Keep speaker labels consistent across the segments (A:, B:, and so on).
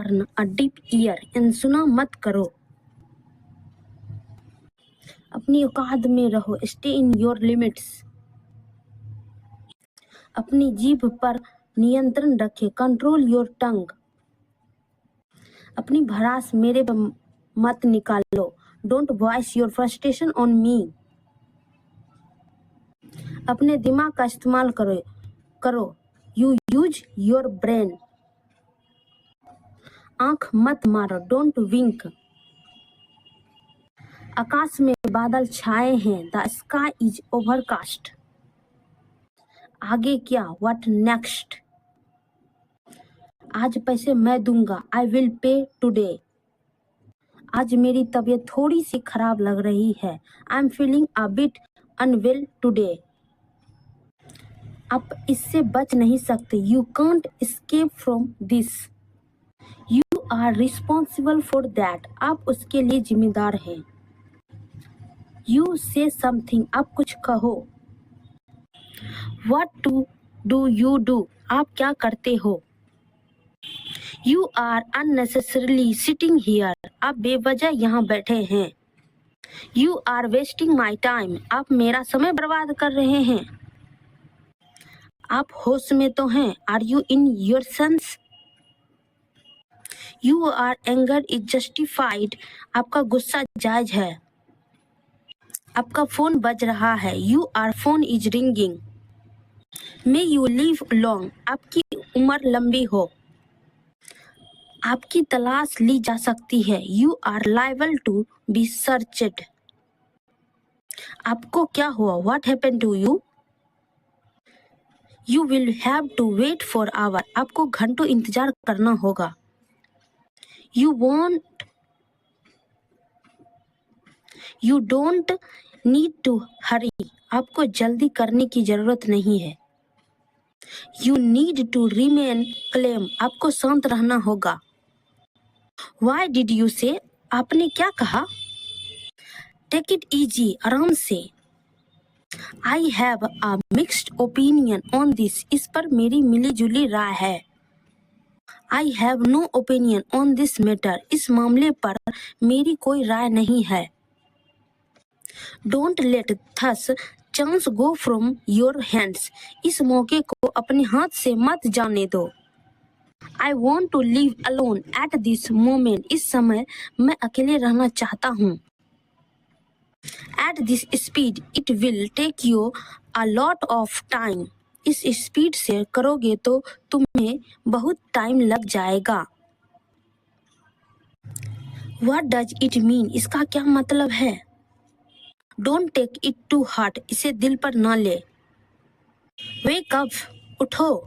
A: Turn a deep year and सुना मत करो। अपनी औकात में रहो, स्टे इन योर लिमिट्स। अपनी जीभ पर नियंत्रण रखे, कंट्रोल योर टंग। अपनी भड़ास मेरे पर मत निकालो, don't voice your frustration on me. अपने दिमाग का इस्तेमाल करो, यू यूज योर ब्रेन। आंख मत मारो, डोंट विंक। आकाश में बादल छाए हैं, द स्काई इज ओवरकास्ट। आगे क्या, व्हाट नेक्स्ट। आज पैसे मैं दूंगा, आई विल पे टुडे। आज मेरी तबीयत थोड़ी सी खराब लग रही है, I am feeling a bit unwell today. आप इससे बच नहीं सकते, you can't escape from this. You are responsible for that, आप उसके लिए जिम्मेदार हैं। यू से समथिंग, आप कुछ कहो। व्हाट डू यू डू, आप क्या करते हो। You are unnecessarily sitting here, आप बेवजह यहाँ बैठे हैं। You are wasting my time, आप मेरा समय बर्बाद कर रहे हैं। आप होश में तो हैं, are you in your sense. You are anger is justified, आपका गुस्सा जायज है। आपका फोन बज रहा है, you are phone is ringing. May you live long, आपकी उम्र लंबी हो। आपकी तलाश ली जा सकती है, you are liable to be searched. आपको क्या हुआ, what happened to you. You will have to wait for hour, आपको घंटों इंतजार करना होगा। You don't need to hurry, आपको जल्दी करने की जरूरत नहीं है। You need to remain calm, आपको शांत रहना होगा। वाई डिड यू से, आपने क्या कहा। टेक इट इजी, आराम से। I have a mixed opinion on this, इस पर मेरी मिली जुली राय है। I have no opinion on this matter, इस मामले पर मेरी कोई राय नहीं है। Don't let this chance go from your hands, इस मौके को अपने हाथ से मत जाने दो। I want to live alone at this moment, इस समय मैं अकेले रहना चाहता हूँ। At this speed it will take you a lot of time, इस स्पीड से करोगे तो तुम्हें बहुत टाइम लग जाएगा। व्हाट डज इट मीन, इसका क्या मतलब है। Don't take it to heart, इसे दिल पर न ले। वेक अप, उठो।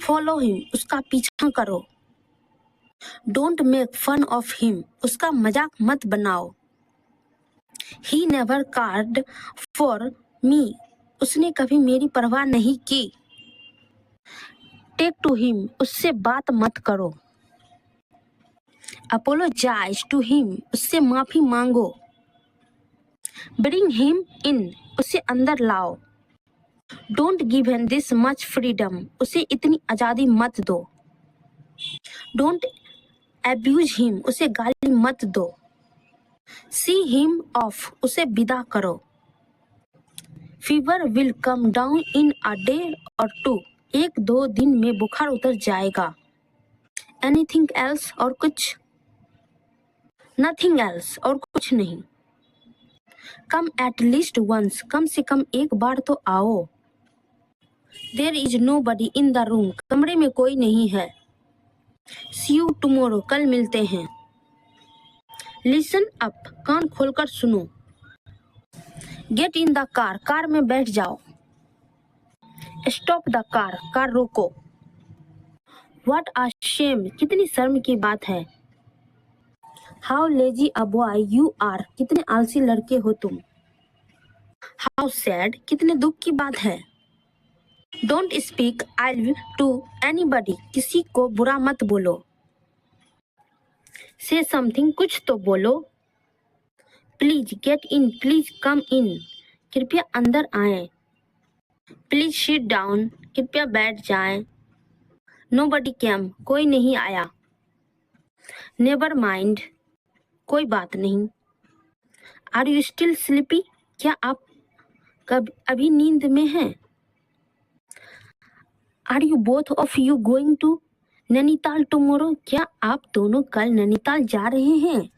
A: फॉलो हिम, उसका पीछा करो। Don't make fun of him, उसका मजाक मत बनाओ। He never cared for me, उसने कभी मेरी परवाह नहीं की। टेक टू हिम, उससे बात मत करो। अपोलोजाइज टू हिम, उससे माफी मांगो। ब्रिंग हिम इन, उसे अंदर लाओ। Don't give him this much freedom, उसे इतनी आजादी मत दो। डोंट एब्यूज हिम, उसे गाली मत दो। सी हिम ऑफ, उसे विदा करो। Fever will come down in a day और टू, एक दो दिन में बुखार उतर जाएगा। एनीथिंग एल्स, और कुछ। नथिंग एल्स, और कुछ नहीं। कम एट लीस्ट वंस, कम से कम एक बार तो आओ। There is nobody in the room, कमरे में कोई नहीं है। सी यू टुमारो, कल मिलते हैं। लिसन अप, कान खोलकर सुनो। Get in the car, car में बैठ जाओ। स्टॉप द कार, कार रोको। व्हाट अ शेम, कितनी शर्म की बात है। How lazy a boy you are, कितने आलसी लड़के हो तुम। हाउ सैड, कितने दुख की बात है। Don't speak ill to anybody, किसी को बुरा मत बोलो। से समथिंग, कुछ तो बोलो। Please get in, please come in, कृपया अंदर आएं। प्लीज सिट डाउन, कृपया बैठ जाएं। नोबडी केम, कोई नहीं आया। नेवर माइंड, कोई बात नहीं। आर यू स्टिल स्लीपी, क्या आप अभी नींद में हैं? Are you both of you going to Nainital tomorrow, क्या आप दोनों कल नैनीताल जा रहे हैं?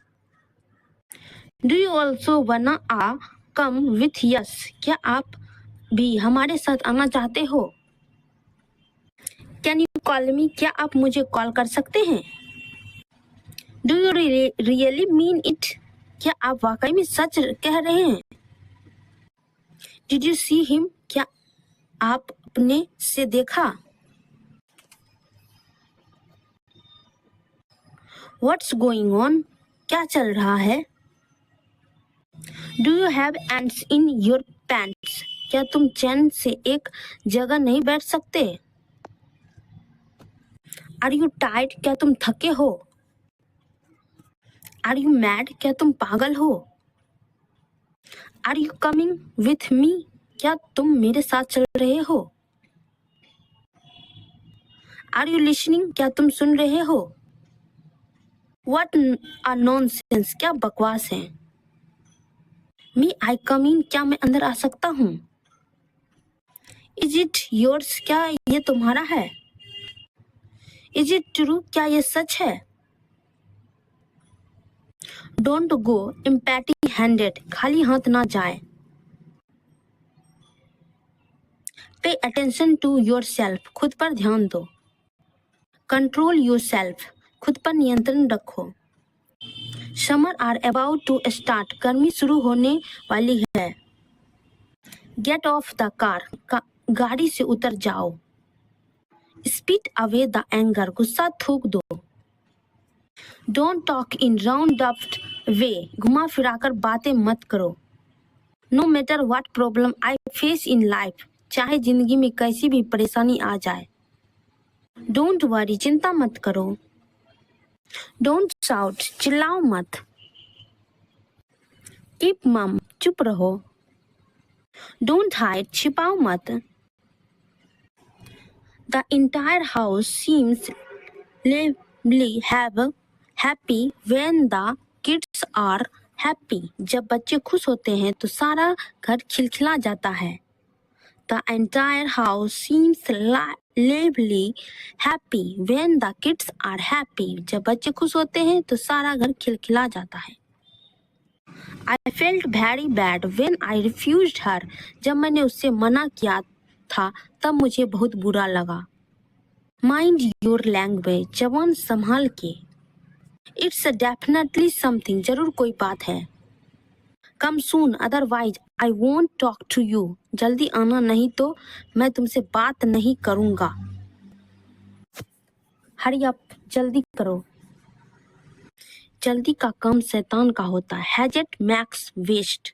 A: डू यू ऑल्सो वना आ कम विथ यस, क्या आप भी हमारे साथ आना चाहते हो? कैन यू कॉल मी, क्या आप मुझे कॉल कर सकते हैं? Do you really mean it, क्या आप वाकई में सच कह रहे हैं? डिड यू सी हिम, क्या आप अपने से देखा? व्हाट्स गोइंग ऑन, क्या चल रहा है? Do you have ends in your pants, क्या तुम चैन से एक जगह नहीं बैठ सकते? आर यू टायर्ड, क्या तुम थके हो? आर यू मैड, क्या तुम पागल हो? Are you coming with me, क्या तुम मेरे साथ चल रहे हो? आर यू लिसनिंग, क्या तुम सुन रहे हो? व्हाट अ नॉनसेंस, क्या बकवास है? मी आई कम इन, क्या मैं अंदर आ सकता हूँ? इज इट योर्स, क्या ये तुम्हारा है? इज इट ट्रू, क्या ये सच है? डोंट गो एम्पैटी हैंडेड, खाली हाथ ना जाए। Pay attention to your self, खुद पर ध्यान दो। कंट्रोल योर सेल्फ, खुद पर नियंत्रण रखो। Summer are about to start, गर्मी शुरू होने वाली है। गेट ऑफ द कार, गाड़ी से उतर जाओ। स्पीट अवे द एंगर, गुस्सा थूक दो। Don't talk in round up way, घुमा फिराकर बातें मत करो। No matter what problem I face in life, चाहे जिंदगी में कैसी भी परेशानी आ जाए। डोंट वरी, चिंता मत करो। डोंट शाउट, चिल्लाओ मत। कीप मम, चुप रहो। डोंट हाइड, छिपाओ मत। The entire house seems lively happy when the kids are happy, जब बच्चे खुश होते हैं तो सारा घर खिलखिला जाता है। The entire house seems lively happy when the kids are happy, जब बच्चे खुश होते हैं तो सारा घर खिलखिला जाता है। I felt very bad when I refused her, जब मैंने उससे मना किया था तब मुझे बहुत बुरा लगा। Mind your language, जबान संभाल के। It's definitely something, जरूर कोई बात है। Come soon, otherwise I won't talk to you, जल्दी आना नहीं तो मैं तुमसे बात नहीं करूँगा। Hurry up, जल्दी करो। जल्दी का काम शैतान का होता है। Hazard makes waste.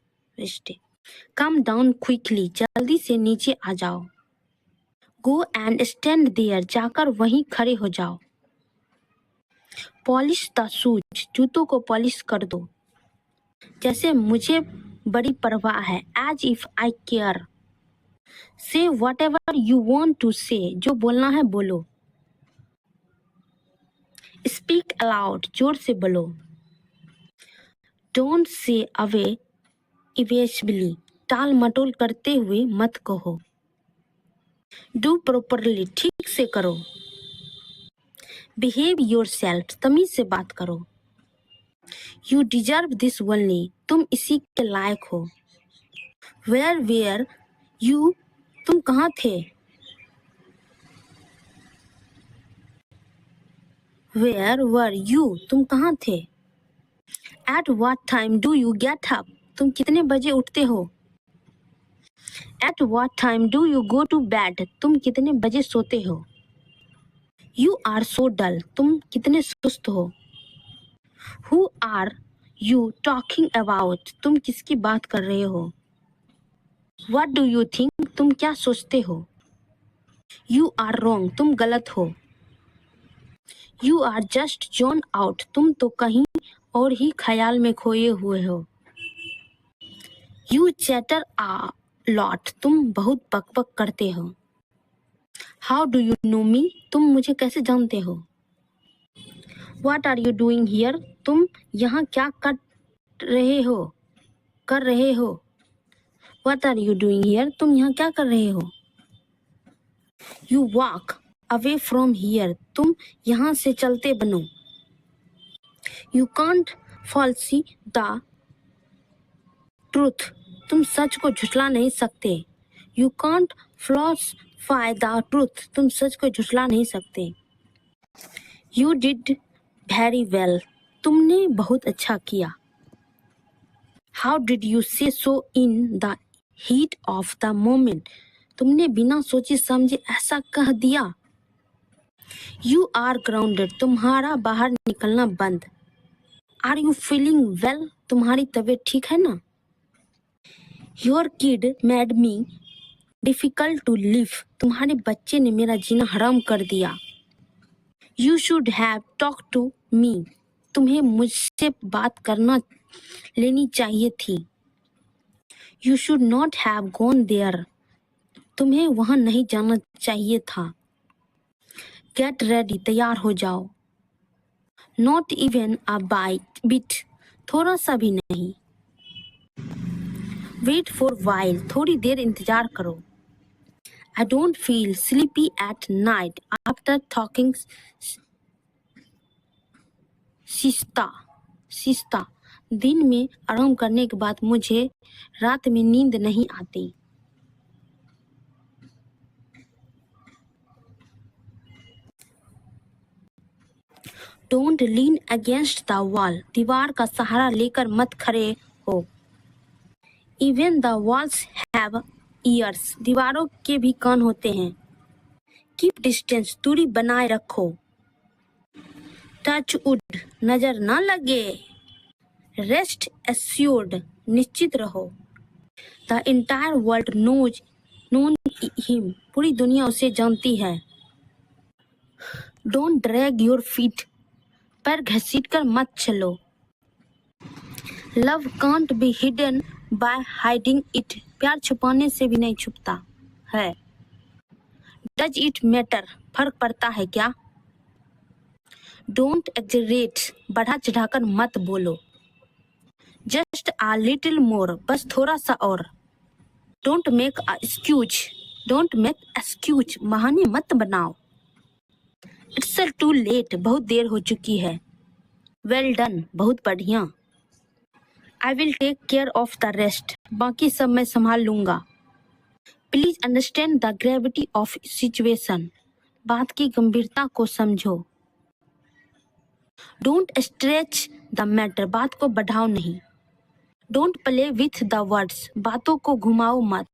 A: Come down quickly, जल्दी से नीचे आ जाओ। Go and stand there, जाकर वहीं खड़े हो जाओ। Polish the shoes, जूतों को पॉलिश कर दो। जैसे मुझे बड़ी परवाह है। As if I care. Say whatever you want to say, जो बोलना है बोलो। Speak aloud, जोर से बोलो। Don't say away evasively, टाल मटोल करते हुए मत कहो। Do properly, ठीक से करो। Behave yourself, तमीज से बात करो। You deserve this only, तुम इसी के लायक हो। Where were you, तुम कहाँ थे? Where were you, तुम कहाँ थे? At what time do you get up, तुम कितने बजे उठते हो? At what time do you go to bed, तुम कितने बजे सोते हो? You are so dull, तुम कितने सुस्त हो? Who are you talking about, तुम किसकी बात कर रहे हो? What do you think, तुम क्या सोचते हो? You are wrong, तुम गलत हो। You are just zoned out, तुम तो कहीं और ही ख्याल में खोए हुए हो। You chatter a lot, तुम बहुत बकबक करते हो। How do you know me, तुम मुझे कैसे जानते हो? What are you doing here? तुम यहाँ क्या कर रहे हो? What are you doing here? तुम यहाँ क्या कर रहे हो? You walk away from here. तुम यहाँ से चलते बनो. You can't falsify the truth. तुम सच को झुठला नहीं सकते. You can't falsify the truth. तुम सच को झुठला नहीं सकते. You did very well. तुमने बहुत अच्छा किया. How did you say so in the heat of the moment? तुमने बिना सोचे समझे ऐसा कह दिया. You are grounded. तुम्हारा बाहर निकलना बंद. Are you feeling well? तुम्हारी तबीयत ठीक है ना? Your kid made me difficult to live. तुम्हारे बच्चे ने मेरा जीना हराम कर दिया. You should have talked to me. तुम्हें मुझसे बात करना लेनी चाहिए थी. You should not have gone there. तुम्हें वहां नहीं जाना चाहिए था. Get ready. तैयार हो जाओ. Not even a bit. थोड़ा सा भी नहीं. Wait for while. थोड़ी देर इंतजार करो. I don't feel sleepy at night after talking siesta. दिन में आराम करने के बाद मुझे रात में नींद नहीं आती. Don't lean against the wall. दीवार का सहारा लेकर मत खड़े हो. Even the walls have ears. दीवारों के भी कान होते हैं. Keep distance. दूरी बनाए रखो. Touch wood. नजर ना लगे. Rest assured. निश्चित रहो. The entire world knows him. पूरी दुनिया उसे जानती है. Don't drag your feet. पैर घसीटकर मत चलो. Love can't be hidden by hiding it. प्यार छुपाने से भी नहीं छुपता है. Does it matter? फर्क पड़ता है क्या? Don't exaggerate. बढ़ा चढ़ाकर मत बोलो. Just a little more. बस थोड़ा सा और. Don't make a excuse. Don't make excuse. बहाने मत बनाओ. It's too late. बहुत देर हो चुकी है. Well done. बहुत बढ़िया. I will take care of the rest. बाकी सब मैं संभाल लूंगा. Please understand the gravity of situation. बात की गंभीरता को समझो. Don't stretch the matter. बात को बढ़ाओ नहीं. Don't play with the words. बातों को घुमाओ मत.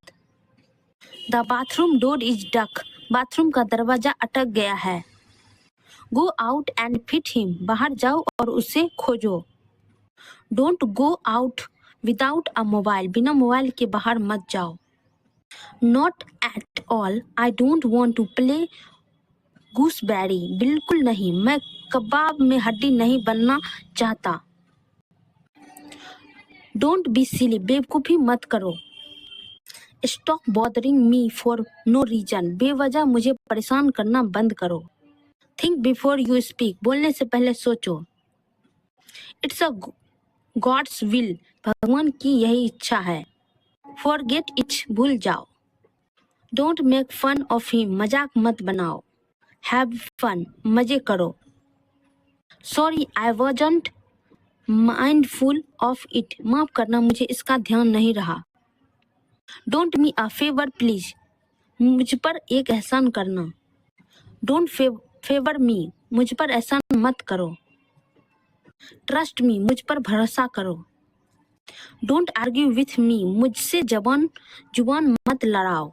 A: The bathroom door is stuck. Bathroom का दरवाजा अटक गया है. Go out and feed him. बाहर जाओ और उसे खोजो. Don't go out without a mobile. बिना मोबाइल के बाहर मत जाओ. Not at all. I don't want to play gooseberry. बिल्कुल नहीं. मैं कबाब में हड्डी नहीं बनना चाहता. Don't be silly. बेवकूफ़ी मत करो. Stop bothering me for no reason. बेवजह मुझे परेशान करना बंद करो. Think before you speak. बोलने से पहले सोचो. It's a God's will. भगवान की यही इच्छा है. Forget it. भूल जाओ. Don't make fun of him. मजाक मत बनाओ. Have fun. मजे करो. Sorry, I wasn't mindful of it. माफ करना, मुझे इसका ध्यान नहीं रहा. Don't me a favor please. मुझ पर एक एहसान करना. Don't favor me. मुझ पर एहसान मत करो. Trust me. मुझ पर भरोसा करो. Don't argue with me. मुझसे जुबान मत लड़ाओ.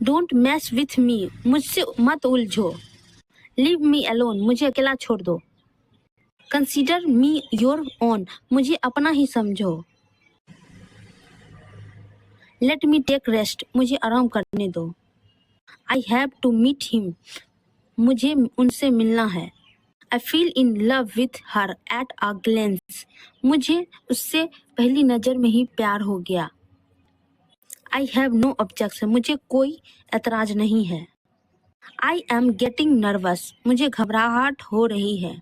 A: Don't mess with me. मुझसे मत उलझो. Leave me alone. मुझे अकेला छोड़ दो. Consider me your own. मुझे अपना ही समझो. Let me take rest. मुझे आराम करने दो. I have to meet him. मुझे उनसे मिलना है. I feel in love with her at a glance. मुझे उससे पहली नज़र में ही प्यार हो गया. I have no objection. मुझे कोई एतराज नहीं है. आई एम गेटिंग नर्वस, मुझे घबराहट हो रही है।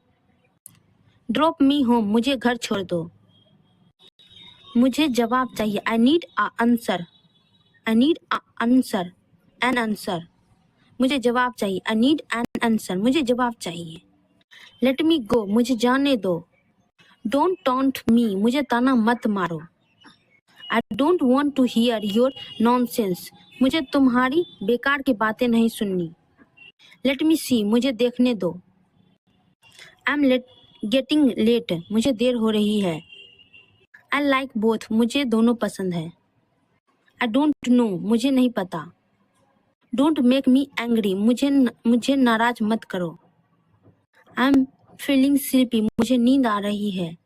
A: ड्रॉप मी होम, मुझे घर छोड़ दो। मुझे जवाब चाहिए, I need a answer. I need a answer, an answer. मुझे जवाब चाहिए, आई नीड एन आंसर, मुझे जवाब चाहिए। लेट मी गो, मुझे जाने दो। डोंट टॉन्ट मी, मुझे ताना मत मारो। I don't want to hear your nonsense, मुझे तुम्हारी बेकार की बातें नहीं सुननी। लेट मी सी, मुझे देखने दो। आई एम गेटिंग लेट, मुझे देर हो रही है। आई लाइक बोथ, मुझे दोनों पसंद है। आई डोंट नो, मुझे नहीं पता। डोंट मेक मी एंग्री, मुझे नाराज मत करो। आई एम फीलिंग स्लीपी, मुझे नींद आ रही है।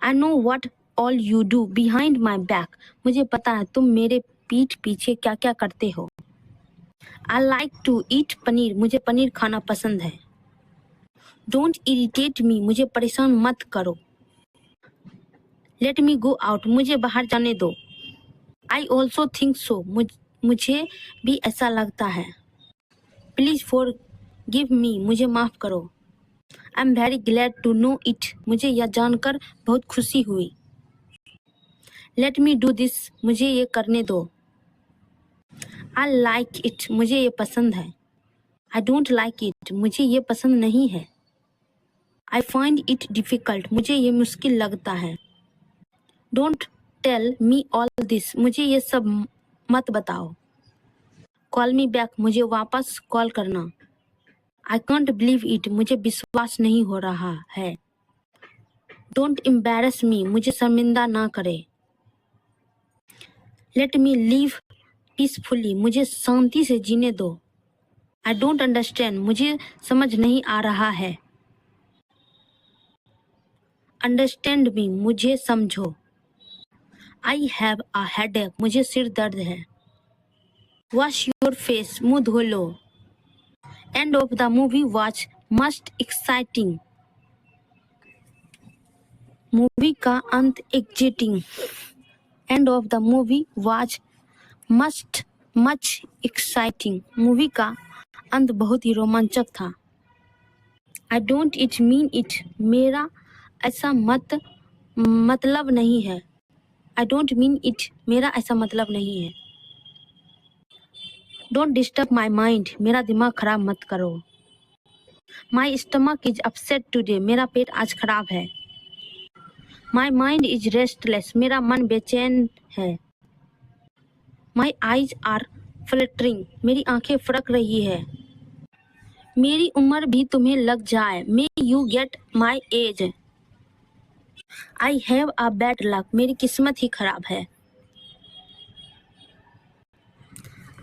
A: I know what all you do behind my back, मुझे पता है तुम मेरे पीठ पीछे क्या क्या करते हो। I like to eat paneer, मुझे पनीर खाना पसंद है। डोंट इरिटेट मी, मुझे परेशान मत करो। लेट मी गो आउट, मुझे बाहर जाने दो। आई ऑल्सो थिंक सो, मुझे भी ऐसा लगता है। प्लीज फॉर गिव मी, मुझे माफ करो। I am very glad to know it, मुझे यह जानकर बहुत खुशी हुई। लेट मी डू दिस, मुझे ये करने दो। आई लाइक इट, मुझे ये पसंद है। आई डोंट लाइक इट, मुझे ये पसंद नहीं है। आई फाइंड इट डिफिकल्ट, मुझे ये मुश्किल लगता है। Don't tell me all this, मुझे ये सब मत बताओ। कॉल मी बैक, मुझे वापस कॉल करना। आई कांट बिलीव इट, मुझे विश्वास नहीं हो रहा है। डोंट एम्बैरस मी, मुझे शर्मिंदा ना करे। लेट मी लिव पीसफुली, मुझे शांति से जीने दो। आई डोंट अंडरस्टैंड, मुझे समझ नहीं आ रहा है। अंडरस्टैंड मी, मुझे समझो। आई हैव अ हेडेक, मुझे सिर दर्द है। वॉश योर फेस, मुंह धो लो। End of the movie watch must exciting, movie का अंत exciting. End of the movie watch much exciting, movie का अंत बहुत ही रोमांचक था। I don't it mean it, मेरा ऐसा मतलब नहीं है। आई डोंट मीन इट, मेरा ऐसा मतलब नहीं है। डोंट डिस्टर्ब माई माइंड, मेरा दिमाग खराब मत करो। My stomach is upset today, मेरा पेट आज खराब है। माई माइंड इज रेस्टलेस, मेरा मन बेचैन है। माई आईज आर फ्लटरिंग, मेरी आंखें फड़क रही है। मेरी उम्र भी तुम्हें लग जाए, may you get my age. I have a bad luck, मेरी किस्मत ही खराब है।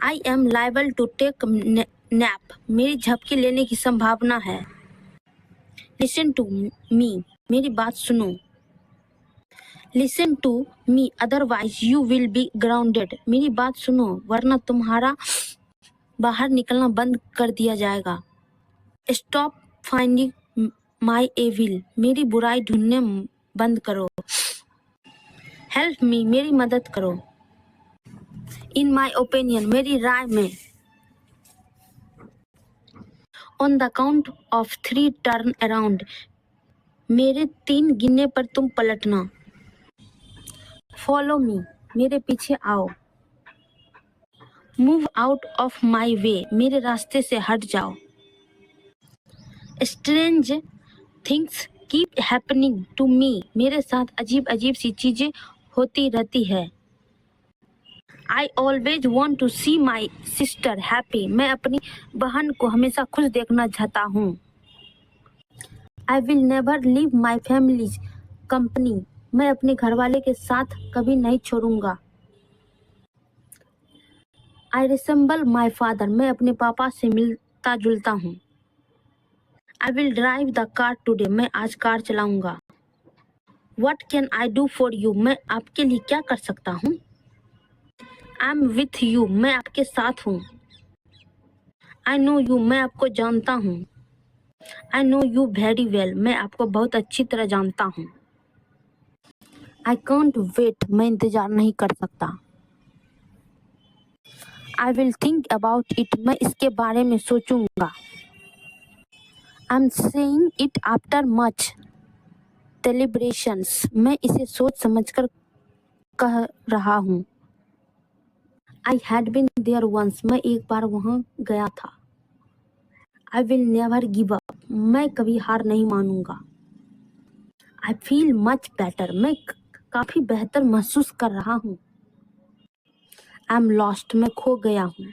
A: I am liable to take nap, मेरी झपकी लेने की संभावना है। लिसन टू मी, मेरी बात सुनो। Listen to me otherwise you will be grounded, मेरी बात सुनो वरना तुम्हारा बाहर निकलना बंद कर दिया जाएगा। स्टॉप फाइंडिंग माई एविल, मेरी बुराई ढूंढने बंद करो। हेल्प मी, मेरी मदद करो। इन माई ओपिनियन, मेरी राय में। On the count of 3 turn around, मेरे 3 गिनने पर तुम पलटना। फॉलो मी, मेरे पीछे आओ। Move out of my way, मेरे रास्ते से हट जाओ। Strange things keep happening to me, मेरे साथ अजीब अजीब सी चीजें होती रहती है। I always want to see my sister happy, मैं अपनी बहन को हमेशा खुश देखना चाहता हूँ। I will never leave my family's company, मैं अपने घरवाले के साथ कभी नहीं छोड़ूंगा। आई रिसेंबल माई फादर, मैं अपने पापा से मिलता जुलता हूँ। I will drive the car today, मैं आज कार चलाऊंगा। What can I do for you, मैं आपके लिए क्या कर सकता हूँ। आई एम विथ यू, मैं आपके साथ हूँ। आई नो यू, मैं आपको जानता हूँ। I know you very well, मैं आपको बहुत अच्छी तरह जानता हूँ। आई कांट वेट, मैं इंतजार नहीं कर सकता। I will think about it, मैं इसके बारे में सोचूंगा। I am saying it after much deliberations, मैं इसे सोच समझकर कह रहा हूँ। I had been there once, मैं एक बार वहाँ गया था। I will never give up, मैं कभी हार नहीं मानूंगा। आई फील मच बेटर, मैं काफी बेहतर महसूस कर रहा हूँ। आई एम लॉस्ट, मैं खो गया हूँ।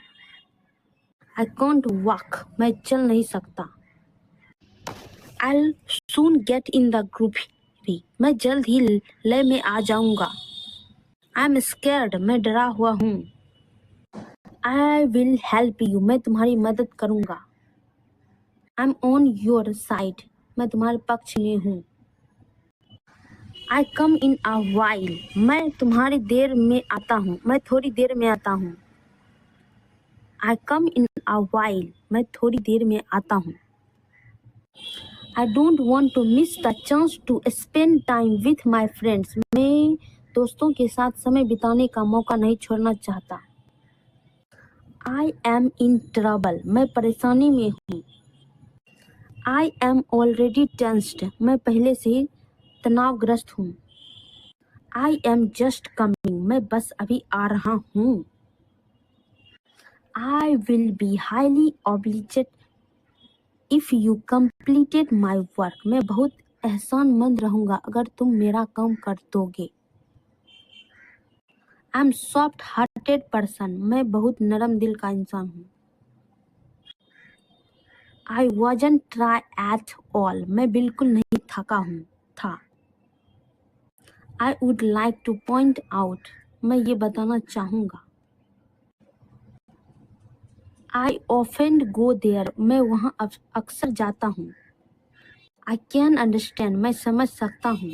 A: आई कांट वॉक, मैं चल नहीं सकता। I soon get in the group, मैं जल्द ही लय में आ जाऊंगा। आई एम स्कैर्ड, मैं डरा हुआ हूँ। आई विल हेल्प यू, मैं तुम्हारी मदद करूंगा। I am on your side, मैं तुम्हारे पक्ष में हूँ। आई कम इन अ वाइल, मैं तुम्हारी देर में आता हूँ, मैं थोड़ी देर में आता हूँ। आई कम इन अ वाइल, मैं थोड़ी देर में आता हूँ। I don't want to miss the chance to spend time with my friends, मैं दोस्तों के साथ समय बिताने का मौका नहीं छोड़ना चाहता। आई एम इन ट्रबल, मैं परेशानी में हूँ। आई एम ऑलरेडी टेंस्ड, मैं पहले से ही तनावग्रस्त हूँ। आई एम जस्ट कमिंग, मैं बस अभी आ रहा हूँ। I will be highly obliged if you completed my work, मैं बहुत एहसानमंद रहूंगा अगर तुम मेरा काम कर दोगे। I am soft hearted person, मैं बहुत नरम दिल का इंसान हूँ। आई वॉजंट ट्राई एट ऑल, मैं बिल्कुल नहीं थका हूँ था। I would like two point out, मैं ये बताना चाहूँगा। आई ऑफेंड गो देयर, मैं वहाँ अक्सर जाता हूँ। आई कैन अंडरस्टैंड, मैं समझ सकता हूँ।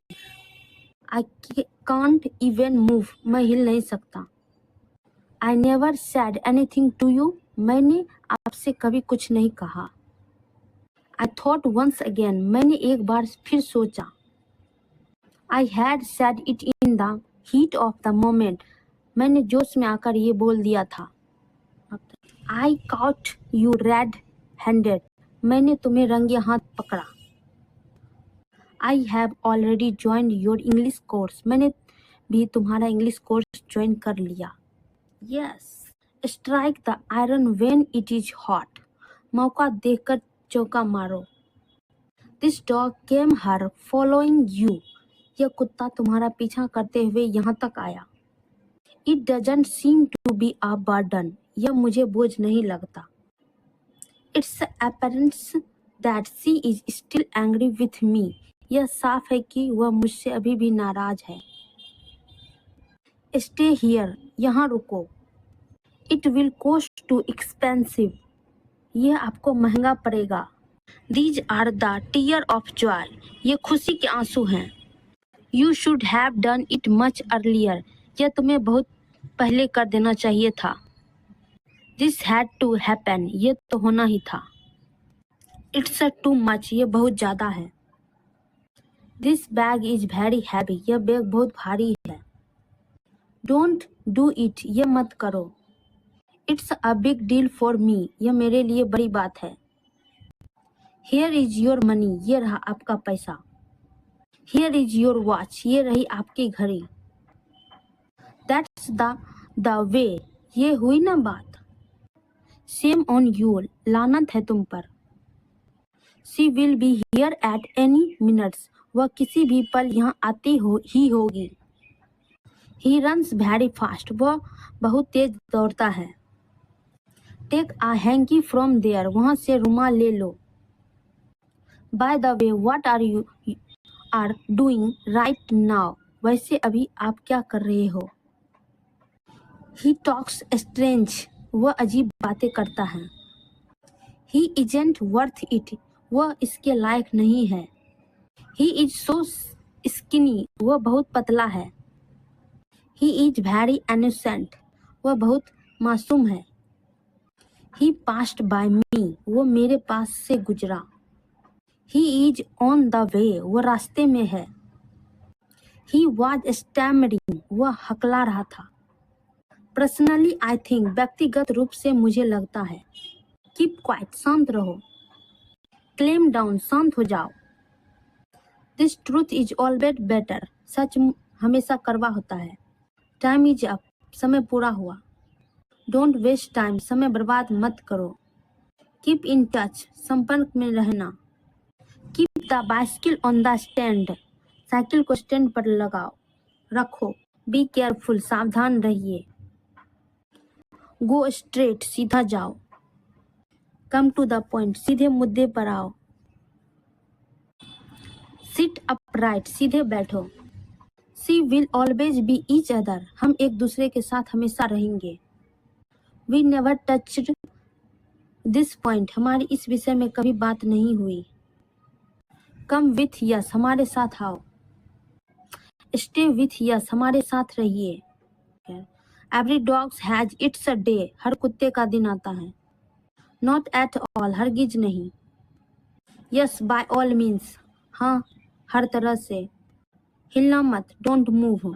A: आई कांट इवन मूव, मैं हिल नहीं सकता। I never said anything to you, मैंने आपसे कभी कुछ नहीं कहा। आई थॉट वंस अगेन, मैंने एक बार फिर सोचा। I had sad it in the heat of the moment, मैंने जोश में आकर ये बोल दिया था। आई कॉट यू रेड हैंडेड, मैंने तुम्हें रंगे हाथ पकड़ा। I have already joined your English course, मैंने भी तुम्हारा इंग्लिश कोर्स ज्वाइन कर लिया। Yes, strike the iron when it is hot, मौका देखकर चौका मारो। This dog came her following you, यह कुत्ता तुम्हारा पीछा करते हुए यहाँ तक आया। It doesn't seem to be a burden, यह मुझे बोझ नहीं लगता। It's appearance that she is still angry with me, यह साफ है कि वह मुझसे अभी भी नाराज है। स्टे हियर, यहाँ रुको। It will cost too expensive, यह आपको महंगा पड़ेगा। These are the tear of joy, ये खुशी के आंसू हैं। You should have done it much earlier, यह तुम्हें बहुत पहले कर देना चाहिए था। दिस हैड टू हैपन, ये तो होना ही था। इट्स टू मच, ये बहुत ज़्यादा है। This bag is very heavy, यह बैग बहुत भारी है। डोंट डू इट, ये मत करो। It's a big deal for me, यह मेरे लिए बड़ी बात है। हियर इज योर मनी, ये रहा आपका पैसा। हियर इज योर वॉच, ये रही आपकी घड़ी। दैट्स द वे, ये हुई ना बात। सेम ऑन यू, लानत है तुम पर। She will be here at any minutes, वह किसी भी पल यहाँ आती ही होगी। ही रन्स वेरी फास्ट, वह बहुत तेज दौड़ता है। Take a hankie from there, वहाँ से रुमाल ले लो। By the way what are you are doing right now, वैसे अभी आप क्या कर रहे हो। ही टॉक्स स्ट्रेंज, वह अजीब बातें करता है। ही इजेंट वर्थ इट, वह इसके लायक नहीं है। ही इज सो स्किनी, वह बहुत पतला है। ही इज वेरी इनोसेंट, वह बहुत मासूम है। ही पास्ड बाय मी, वो मेरे पास से गुजरा। He is on the way, वो रास्ते में है। ही वॉज स्टैमरिंग, वह हकला रहा था। पर्सनली आई थिंक, व्यक्तिगत रूप से मुझे लगता है। कीप क्वाइट, शांत रहो। क्लेम डाउन, शांत हो जाओ। This truth is always better, सच हमेशा कड़वा होता है। टाइम इज अप, समय पूरा हुआ। डोंट वेस्ट टाइम, समय बर्बाद मत करो। कीप इन टच, संपर्क में रहना। Keep the bicycle on the stand, cycle को स्टैंड पर लगाओ रखो। बी केयरफुल, सावधान रहिए। गो स्ट्रेट, सीधा जाओ। कम टू द पॉइंट, सीधे मुद्दे पर आओ। सिट अपराइट, सीधे बैठो। See will always be each other, हम एक दूसरे के साथ हमेशा रहेंगे। We never touched this point, हमारी इस विषय में कभी बात नहीं हुई। कम विथ यस, हमारे साथ आओ। स्टे विथ यस, हमारे साथ रहिए। Every dogs has its a day, हर कुत्ते का दिन आता है। नॉट एट ऑल, हरगिज नहीं। यस बाय ऑल मीन्स, हाँ हर तरह से। हिलना मत, डोंट मूव।